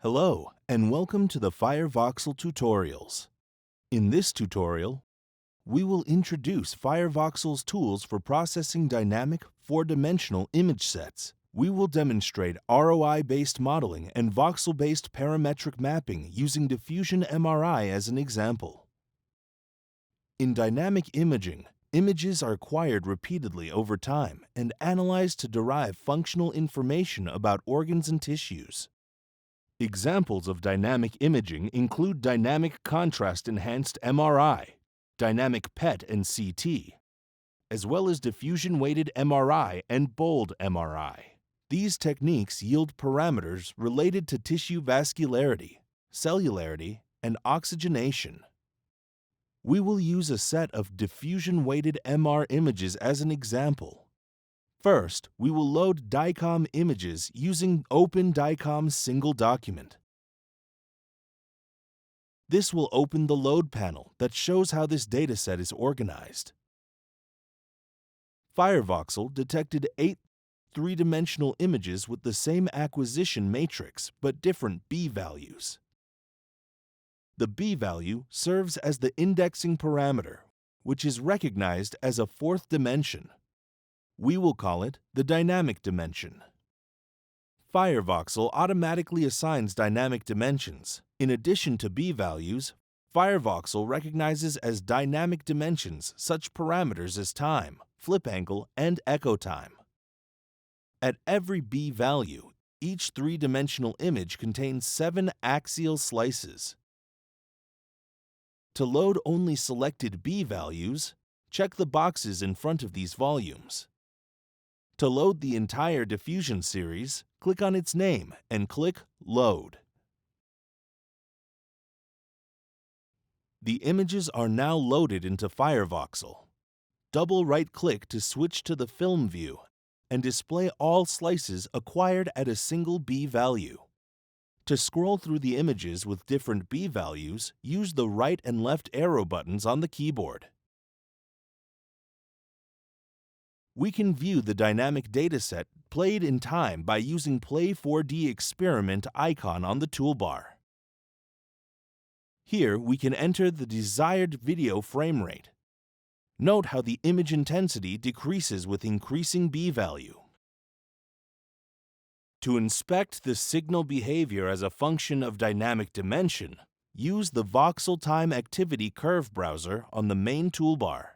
Hello, and welcome to the FireVoxel tutorials. In this tutorial, we will introduce FireVoxel's tools for processing dynamic, four-dimensional image sets. We will demonstrate ROI-based modeling and voxel-based parametric mapping using diffusion MRI as an example. In dynamic imaging, images are acquired repeatedly over time and analyzed to derive functional information about organs and tissues. Examples of dynamic imaging include dynamic contrast-enhanced MRI, dynamic PET and CT, as well as diffusion-weighted MRI and bold MRI. These techniques yield parameters related to tissue vascularity, cellularity, and oxygenation. We will use a set of diffusion-weighted MR images as an example. First, we will load DICOM images using Open DICOM Single Document. This will open the load panel that shows how this dataset is organized. FireVoxel detected 8 three-dimensional images with the same acquisition matrix but different b-values. The b-value serves as the indexing parameter, which is recognized as a fourth dimension. We will call it the dynamic dimension. FireVoxel automatically assigns dynamic dimensions. In addition to b-values, FireVoxel recognizes as dynamic dimensions such parameters as time, flip angle, and echo time. At every b-value, each three-dimensional image contains 7 axial slices. To load only selected b-values, check the boxes in front of these volumes. To load the entire diffusion series, click on its name and click Load. The images are now loaded into FireVoxel. Double right-click to switch to the film view and display all slices acquired at a single b-value. To scroll through the images with different b-values, use the right and left arrow buttons on the keyboard. We can view the dynamic dataset played in time by using Play 4D Experiment icon on the toolbar. Here, we can enter the desired video frame rate. Note how the image intensity decreases with increasing b-value. To inspect the signal behavior as a function of dynamic dimension, use the Voxel Time Activity Curve browser on the main toolbar.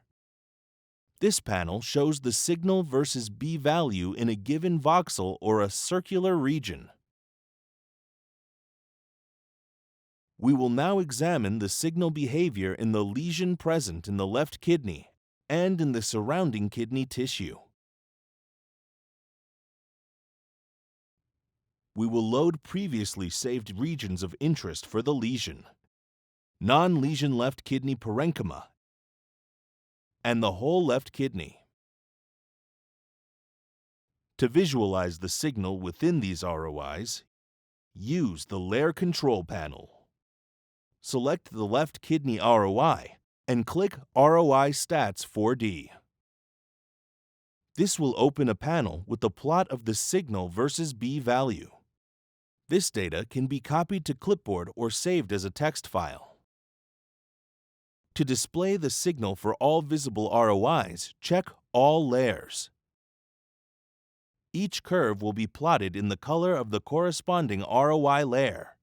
This panel shows the signal versus b-value in a given voxel or a circular region. We will now examine the signal behavior in the lesion present in the left kidney and in the surrounding kidney tissue. We will load previously saved regions of interest for the lesion, non-lesion left kidney parenchyma, and the whole left kidney. To visualize the signal within these ROIs, use the Layer Control panel. Select the left kidney ROI and click ROI Stats 4D. This will open a panel with the plot of the signal versus b-value. This data can be copied to clipboard or saved as a text file. To display the signal for all visible ROIs, check All Layers. Each curve will be plotted in the color of the corresponding ROI layer.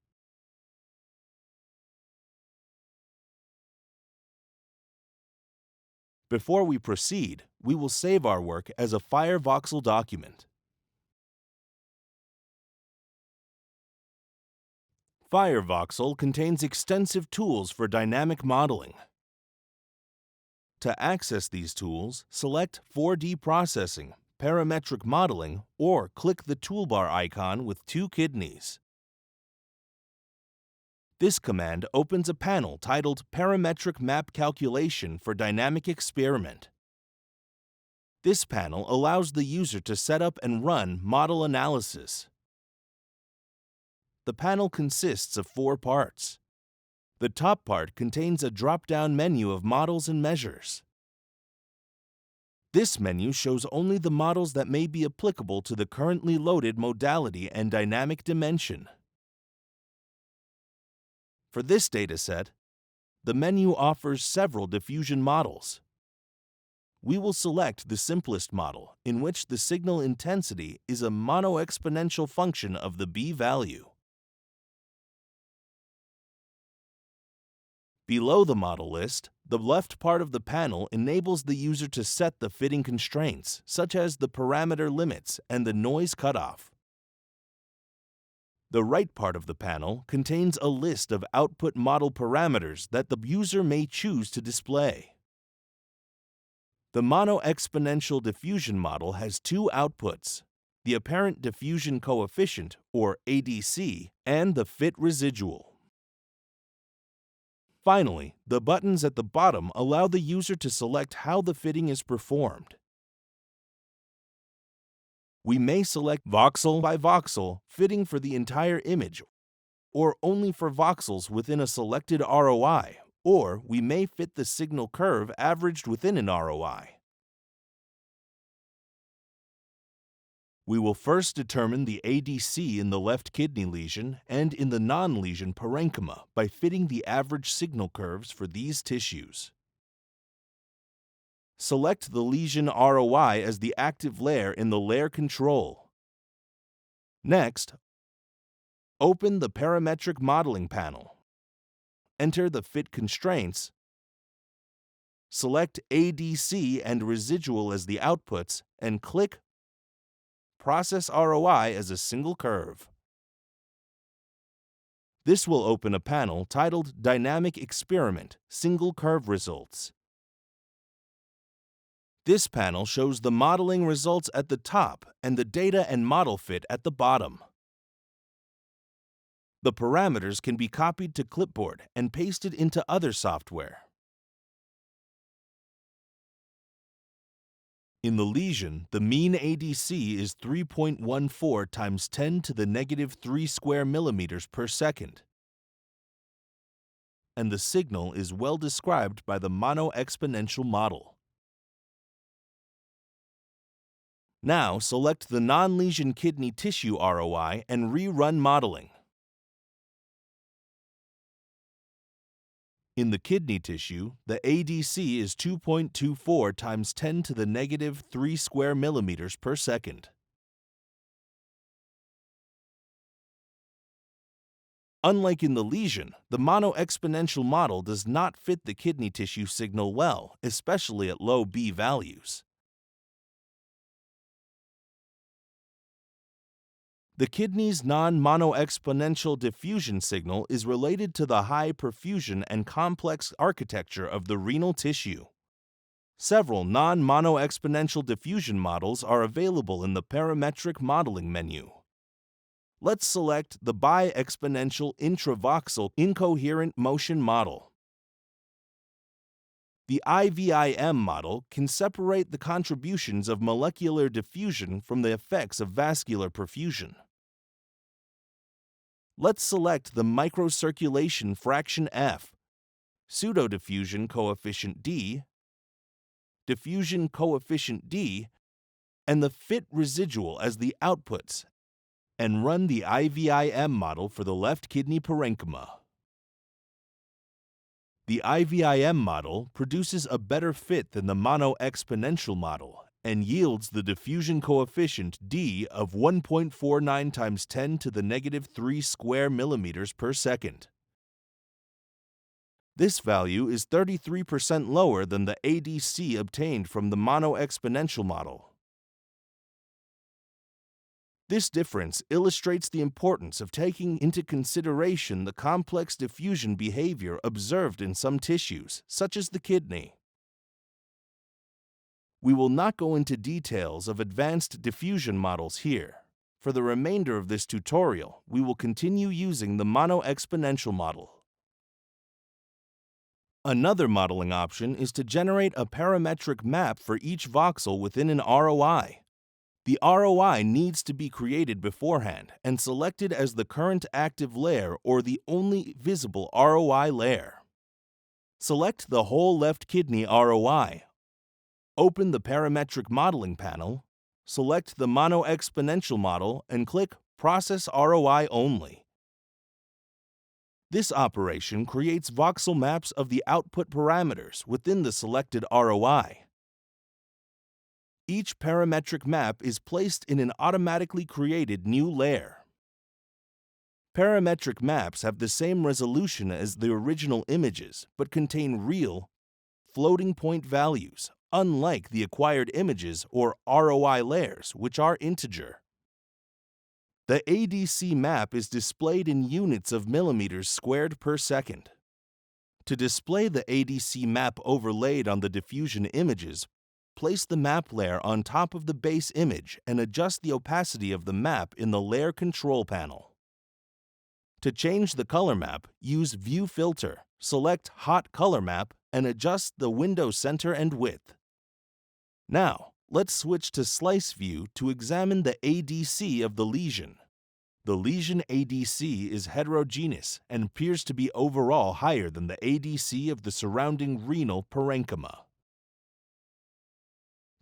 Before we proceed, we will save our work as a FireVoxel document. FireVoxel contains extensive tools for dynamic modeling. To access these tools, select 4D Processing, Parametric Modeling, or click the toolbar icon with 2 kidneys. This command opens a panel titled Parametric Map Calculation for Dynamic Experiment. This panel allows the user to set up and run model analysis. The panel consists of 4 parts. The top part contains a drop-down menu of models and measures. This menu shows only the models that may be applicable to the currently loaded modality and dynamic dimension. For this dataset, the menu offers several diffusion models. We will select the simplest model, in which the signal intensity is a mono-exponential function of the B value. Below the model list, the left part of the panel enables the user to set the fitting constraints, such as the parameter limits and the noise cutoff. The right part of the panel contains a list of output model parameters that the user may choose to display. The mono-exponential diffusion model has two outputs: the apparent diffusion coefficient, or ADC, and the fit residual. Finally, the buttons at the bottom allow the user to select how the fitting is performed. We may select voxel by voxel fitting for the entire image, or only for voxels within a selected ROI, or we may fit the signal curve averaged within an ROI. We will first determine the ADC in the left kidney lesion and in the non-lesion parenchyma by fitting the average signal curves for these tissues. Select the lesion ROI as the active layer in the layer control. Next, open the parametric modeling panel. Enter the fit constraints. Select ADC and residual as the outputs and click Process ROI as a single curve. This will open a panel titled Dynamic Experiment Single Curve Results. This panel shows the modeling results at the top and the data and model fit at the bottom. The parameters can be copied to clipboard and pasted into other software. In the lesion, the mean ADC is 3.14 times 10 to the negative 3 square millimeters per second, and the signal is well described by the mono-exponential model. Now select the non-lesion kidney tissue ROI and rerun modeling. In the kidney tissue, the ADC is 2.24 times 10 to the negative 3 square millimeters per second. Unlike in the lesion, the mono-exponential model does not fit the kidney tissue signal well, especially at low B values. The kidney's non-mono-exponential diffusion signal is related to the high perfusion and complex architecture of the renal tissue. Several non-mono-exponential diffusion models are available in the parametric modeling menu. Let's select the bi-exponential intravoxel incoherent motion model. The IVIM model can separate the contributions of molecular diffusion from the effects of vascular perfusion. Let's select the microcirculation fraction F, pseudodiffusion coefficient D, diffusion coefficient D, and the fit residual as the outputs, and run the IVIM model for the left kidney parenchyma. The IVIM model produces a better fit than the mono-exponential model and yields the diffusion coefficient D of 1.49 times 10 to the negative 3 square millimeters per second. This value is 33% lower than the ADC obtained from the mono-exponential model. This difference illustrates the importance of taking into consideration the complex diffusion behavior observed in some tissues, such as the kidney. We will not go into details of advanced diffusion models here. For the remainder of this tutorial, we will continue using the mono-exponential model. Another modeling option is to generate a parametric map for each voxel within an ROI. The ROI needs to be created beforehand and selected as the current active layer or the only visible ROI layer. Select the whole left kidney ROI. Open the parametric modeling panel, select the mono-exponential model and click Process ROI Only. This operation creates voxel maps of the output parameters within the selected ROI. Each parametric map is placed in an automatically created new layer. Parametric maps have the same resolution as the original images, but contain real, floating point values, unlike the acquired images or ROI layers, which are integer. The ADC map is displayed in units of millimeters squared per second. To display the ADC map overlaid on the diffusion images, place the map layer on top of the base image and adjust the opacity of the map in the Layer Control panel. To change the color map, use View Filter, select Hot Color Map, and adjust the window center and width. Now, let's switch to Slice View to examine the ADC of the lesion. The lesion ADC is heterogeneous and appears to be overall higher than the ADC of the surrounding renal parenchyma.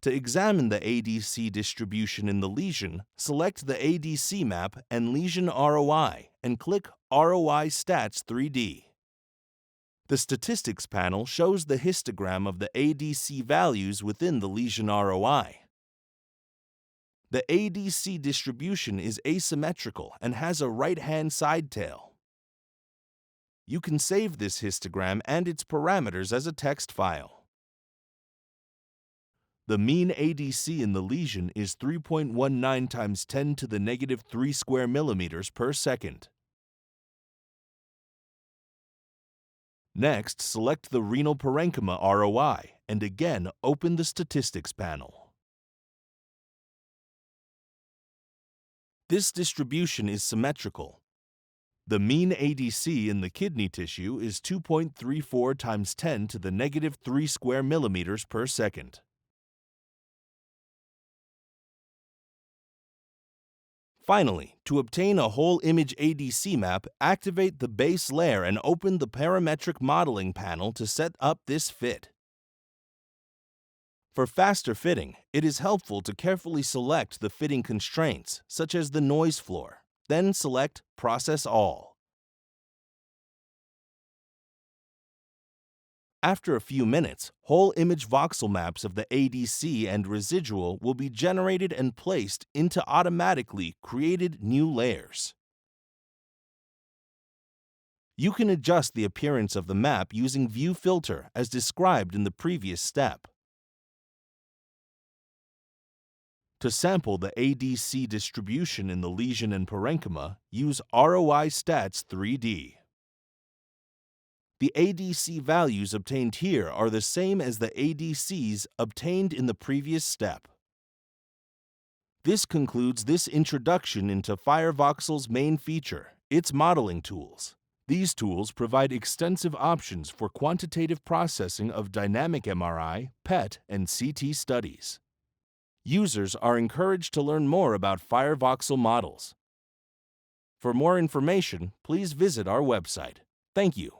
To examine the ADC distribution in the lesion, select the ADC map and lesion ROI and click ROI Stats 3D. The Statistics panel shows the histogram of the ADC values within the lesion ROI. The ADC distribution is asymmetrical and has a right-hand side tail. You can save this histogram and its parameters as a text file. The mean ADC in the lesion is 3.19 times 10 to the negative 3 square millimeters per second. Next, select the renal parenchyma ROI and again open the Statistics panel. This distribution is symmetrical. The mean ADC in the kidney tissue is 2.34 times 10 to the negative 3 square millimeters per second. Finally, to obtain a whole image ADC map, activate the base layer and open the Parametric Modeling panel to set up this fit. For faster fitting, it is helpful to carefully select the fitting constraints, such as the noise floor. Then select Process All. After a few minutes, whole image voxel maps of the ADC and residual will be generated and placed into automatically created new layers. You can adjust the appearance of the map using View Filter as described in the previous step. To sample the ADC distribution in the lesion and parenchyma, use ROI Stats 3D. The ADC values obtained here are the same as the ADCs obtained in the previous step. This concludes this introduction into FireVoxel's main feature, its modeling tools. These tools provide extensive options for quantitative processing of dynamic MRI, PET, and CT studies. Users are encouraged to learn more about FireVoxel models. For more information, please visit our website. Thank you.